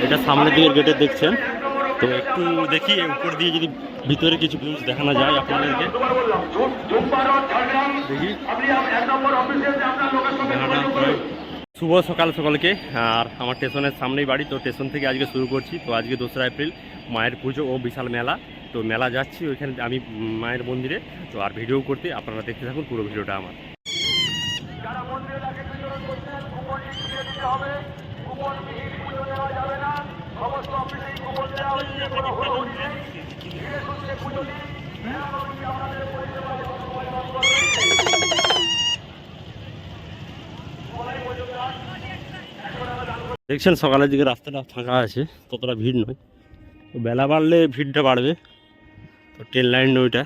এটা সামনের দিকের গেটে দেখছেন। তো একটু দেখি উপর দিয়ে যদি ভিতরে কিছু ভিউজ দেখানো যায় আপনাদেরকে। দেখি শুভ সকাল সকলকে। আর আমার স্টেশনের সামনেই বাড়ি, তো স্টেশন থেকে আজকে শুরু করছি। তো আজকে 2রা এপ্রিল, মায়ের পুজো ও বিশাল মেলা। তো মেলা যাচ্ছি ওইখানে আমি মায়ের মন্দিরে। তো আর ভিডিও করতে আপনারা দেখতে থাকুন পুরো ভিডিওটা আমার। দেখছেন সকালের দিকে রাস্তাটা ফাঁকা আছে, ততটা ভিড় নয়। তো বেলা বাড়লে ভিড়টা বাড়বে। তো ট্রেন লাইন ওইটা।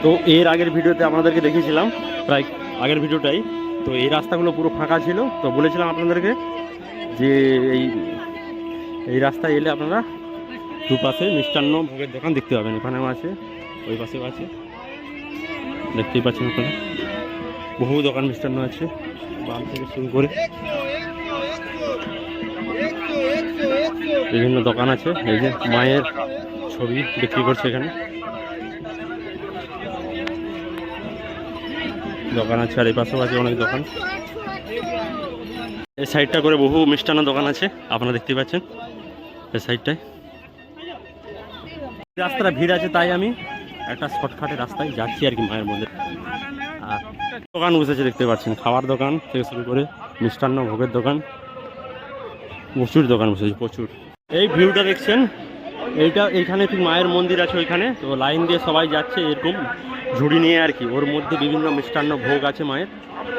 তো এর আগের ভিডিওতে আপনাদেরকে দেখিয়েছিলাম, প্রায় আগের ভিডিওটাই। তো এই রাস্তাগুলো পুরো ফাঁকা ছিল। তো বলেছিলাম আপনাদেরকে যে এই রাস্তায় এলে আপনারা দুপাশে মিষ্টান্ন ভোগের দোকান দেখতে পাবেন। এখানেও আছে, ওই পাশেও আছে, দেখতেই পাচ্ছেন আপনারা। বহু দোকান মিষ্টান্ন আছে, বাম থেকে শুরু করে বিভিন্ন দোকান আছে। এই যে মায়ের ছবি বিক্রি করছে এখানে, দোকান আছে। আর এই পাশেও আছে অনেক দোকান। এই সাইডটা করে বহু মিষ্টান্ন দোকান আছে, আপনারা দেখতে পাচ্ছেন এই সাইডটায়। রাস্তাটা ভিড় আছে, তাই আমি একটা শর্টকাটে রাস্তায় যাচ্ছি আর কি মায়ের মন্দির। আর দোকান বসেছে দেখতে পাচ্ছেন, খাবার দোকান থেকে শুরু করে মিষ্টান্ন ভোগের দোকান, প্রচুর দোকান বসেছে, প্রচুর। এই ভিউটা দেখছেন, এইখানে ঠিক মায়ের মন্দির আছে ওইখানে। তো লাইন দিয়ে সবাই যাচ্ছে এরকম ঝুড়ি নিয়ে আর কি। ওর মধ্যে বিভিন্ন মিষ্টান্ন ভোগ আছে মায়ের।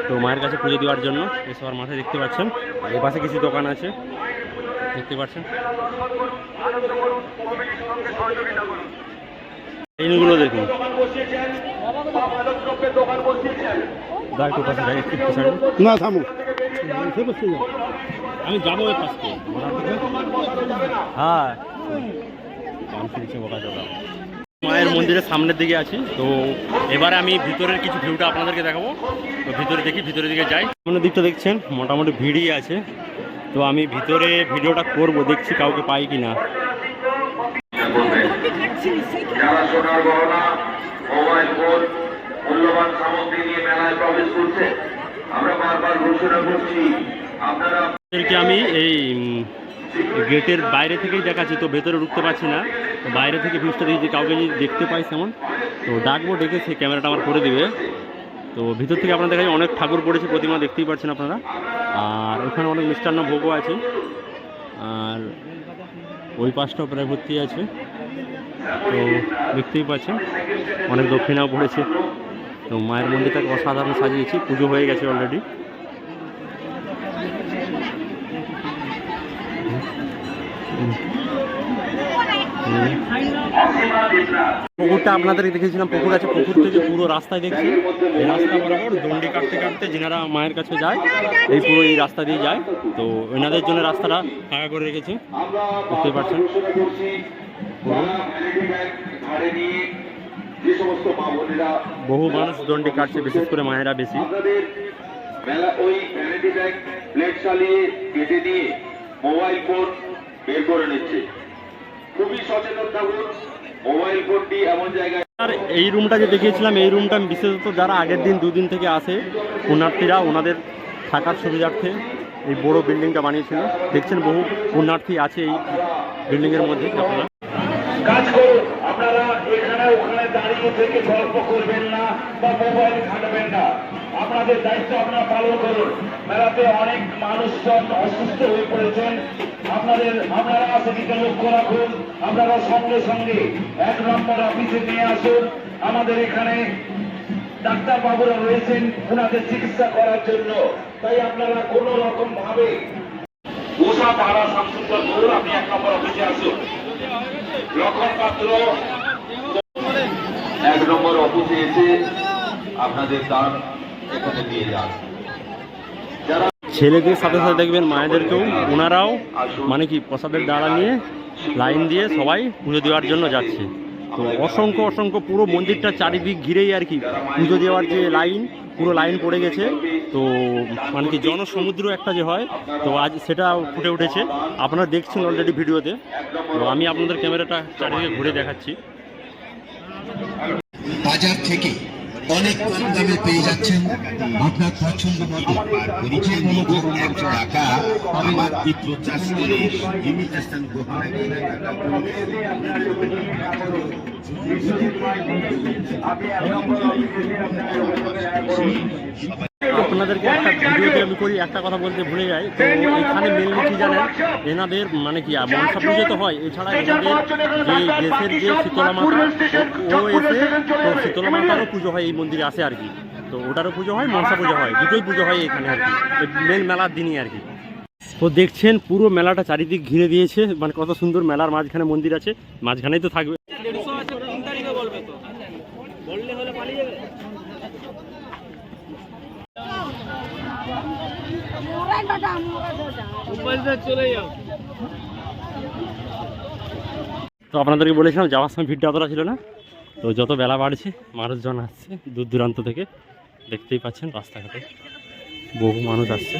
তো মায়ের কাছে পুজো দেওয়ার জন্য এই সবার মাথায় দেখতে পাচ্ছেন। এই পাশে কিছু দোকান আছে দেখতে পাচ্ছেন। এইগুলো দেখুন, না থামো, আমি যাবো ওই পাশ থেকে। হ্যাঁ, মায়ের মন্দিরের সামনের দিকে আছি। তো এবারে আমি ভিতরের কিছু ভিউটা আপনাদেরকে দেখাবো। তো ভিতরে দেখি, ভিতরের দিকে যাই। সামনের দিকটা দেখছেন মোটামুটি ভিড়ই আছে। তো আমি ভিতরে ভিডিওটা করব, দেখছি কাউকে পাই কি না। আপনাদেরকে আমি এই গেটের বাইরে থেকেই দেখাচ্ছি। তো ভেতরে ঢুকতে পারছি না, তো বাইরে থেকে ভিউজটা দিয়েছি। কাউকে যদি দেখতে পাই তেমন তো ডাকবো, ডেকে সে ক্যামেরাটা আমার করে দিবে। তো ভিতর থেকে আপনাদের কাছে অনেক ঠাকুর পড়েছে, প্রতিমা দেখতেই পাচ্ছেন আপনারা। আর ওখানে অনেক মিষ্টান্ন ভোগও আছে। আর ওই পাশটাও প্রায় ভর্তি আছে। তো দেখতেই পাচ্ছেন অনেক দক্ষিণাও পড়েছে। তো মায়ের মন্দিরটাকে অসাধারণ সাজিয়েছি, পুজো হয়ে গেছে অলরেডি। পুকুরটা আপনাদের দেখেছিলাম, পুকুর আছে। পুকুর থেকে পুরো রাস্তায় দেখছি, এই রাস্তা বরাবর দণ্ডি কাটতে কাটতে যেনারা মায়ের কাছে যায় এই পুরো এই রাস্তা দিয়ে যায়। তো ওনাদের জন্য রাস্তাটা ফাঁকা করে রেখেছে, বুঝতে পারছেন। বহু মানুষ দণ্ডি কাটছে, বিশেষ করে মায়েরা বেশি। মোবাইল ফোন বের করে নিচ্ছে, খুবই সচেতন থাকুন। মোবাইল ফোনটি এমন জায়গায়। আর এই রুমটা যে দেখিয়েছিলাম, এই রুমটা বিশেষত যারা আগের দিন দুদিন থেকে আসে পুণ্যার্থীরা, ওনাদের থাকার সুবিধার্থে এই বড় বিল্ডিংটা বানিয়েছিল। দেখছেন বহু পুণ্যার্থী আছে এই বিল্ডিংয়ের মধ্যে। আপনারা কাজ করুন, আপনারা এখানে ওখানে দাঁড়িয়ে থেকে গল্প করবেন না বা মোবাইল ঘাঁটবেন না। আপনাদের দায়িত্ব আপনারা পালন করুন। মেলাতে অনেক মানুষজন অসুস্থ হয়ে পড়েছেন, আপনারা সেদিকে লক্ষ্য রাখুন। আপনারা সঙ্গে সঙ্গে 1 নম্বর অফিসে নিয়ে আসুন। আমাদের এখানে ডাক্তার বাবুরা রয়েছেন ওনাদের চিকিৎসা করার জন্য। তাই আপনারা কোনো রকম ভাবে উষা পাড়া শামসুন্দরপুর, আপনি 1 নম্বর অফিসে আসুন। লক্ষণ পাত্র 1 নম্বর অফিসে এসে আপনাদের দান এখানে দিয়ে যান। ছেলেদের সাথে সাথে দেখবেন মায়েদেরকেও, ওনারাও মানে কি প্রসাদের ডালা নিয়ে লাইন দিয়ে সবাই পুজো দেওয়ার জন্য যাচ্ছে। তো অসংখ্য অসংখ্য পুরো মন্দিরটা চারিদিক ঘিরেই আর কি পুজো দেওয়ার যে লাইন, পুরো লাইন পড়ে গেছে। তো মানে কি জনসমুদ্র একটা যে হয়, তো আজ সেটা ফুটে উঠেছে। আপনারা দেখছেন অলরেডি ভিডিওতে। তো আমি আপনাদের ক্যামেরাটা চারিদিকে ঘুরে দেখাচ্ছি। বাজার থেকে অনেক কম দামে পেয়ে যাচ্ছেন আপনার পছন্দ মতো পরিচয় নিয়ে টাকা পরিবার কি প্রচার করে ইমিটেশন আপনাদেরকে একটা ভিডিওতে আমি করি, একটা কথা বলতে ভুলে যাই। তো এখানে মেনলি কি জানেন, এনাদের মানে কি মনসা পুজো তো হয়, এছাড়া এনাদের যে দেশের যে শীতলা মাতা ও এসে, তো শীতলা মাতারও পুজো হয় এই মন্দিরে আসে আর কি। তো ওটারও পুজো হয়, মনসা পুজো হয়, দুটোই পুজো হয় এখানে আর কি, মেন মেলার দিনই আর কি। তো দেখছেন পুরো মেলাটা চারিদিক ঘিরে দিয়েছে, মানে কত সুন্দর, মেলার মাঝখানে মন্দির আছে, মাঝখানেই তো থাকবে। তো আপনাদেরকে বলেছিলাম যাওয়ার সময় ভিড়টা অতটা ছিল না। তো যত বেলা বাড়ছে মানুষজন আসছে দূর দূরান্ত থেকে, দেখতেই পাচ্ছেন রাস্তাঘাটে বহু মানুষ আসছে।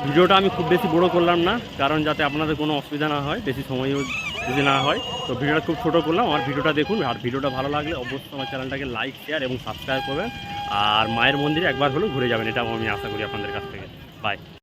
ভিডিওটা আমি খুব বেশি বড় করলাম না, কারণ যাতে আপনাদের কোনো অসুবিধা না হয়, বেশি সময়ও যদি না হয়। তো ভিডিওটা খুব ছোটো করলাম। আমার ভিডিওটা দেখুন, আর ভিডিওটা ভালো লাগলে অবশ্যই আমার চ্যানেলটাকে লাইক, শেয়ার এবং সাবস্ক্রাইব করবেন। আর মায়ের মন্দিরে একবার হলেও ঘুরে যাবেন, এটাও আমি আশা করি আপনাদের কাছ থেকে। বাই।